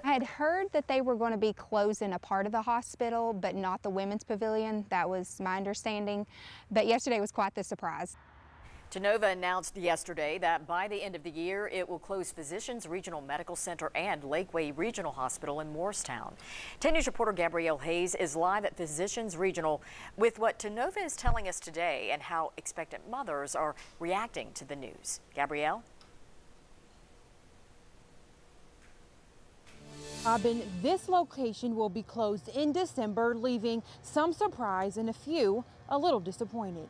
I had heard that they were going to be closing a part of the hospital, but not the women's pavilion. That was my understanding. But yesterday was quite the surprise. Tennova announced yesterday that by the end of the year, it will close Physicians Regional Medical Center and Lakeway Regional Hospital in Morristown. 10 News reporter Gabrielle Hayes is live at Physicians Regional with what Tennova is telling us today and how expectant mothers are reacting to the news. Gabrielle? Robin, this location will be closed in December, leaving some surprised and a few a little disappointed.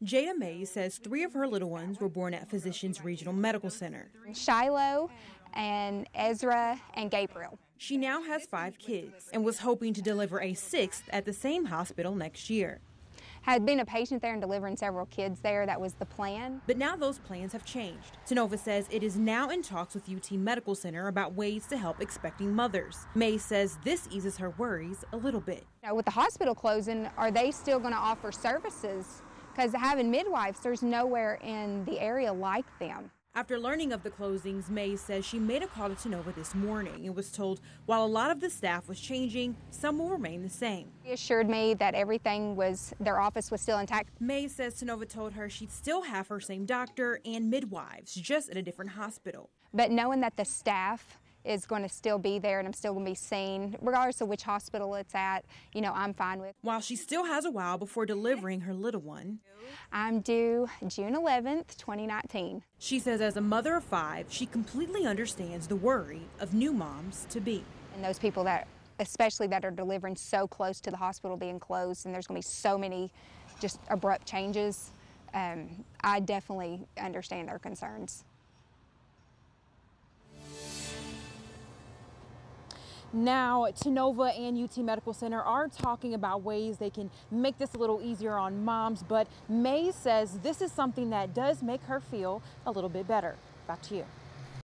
Jada Mays says 3 of her little ones were born at Physicians Regional Medical Center. Shiloh and Ezra and Gabriel. She now has 5 kids and was hoping to deliver a 6th at the same hospital next year. Had been a patient there and delivering several kids there. That was the plan. But now those plans have changed. Tennova says it is now in talks with UT Medical Center about ways to help expecting mothers. Mays says this eases her worries a little bit. Now, with the hospital closing, are they still going to offer services? Because having midwives, there's nowhere in the area like them. After learning of the closings, Mays says she made a call to Tennova this morning and was told while a lot of the staff was changing, some will remain the same. He assured me that their office was still intact. Mays says Tennova told her she'd still have her same doctor and midwives, just at a different hospital. But knowing that the staff is going to still be there and I'm still going to be seen, regardless of which hospital it's at, I'm fine with. While she still has a while before delivering her little one. I'm due June 11th, 2019. She says as a mother of 5, she completely understands the worry of new moms-to-be. And those people especially that are delivering so close to the hospital being closed, and there's going to be so many just abrupt changes, I definitely understand their concerns. Now, Tennova and UT Medical Center are talking about ways they can make this a little easier on moms, but Mays says this is something that does make her feel a little bit better. Back to you.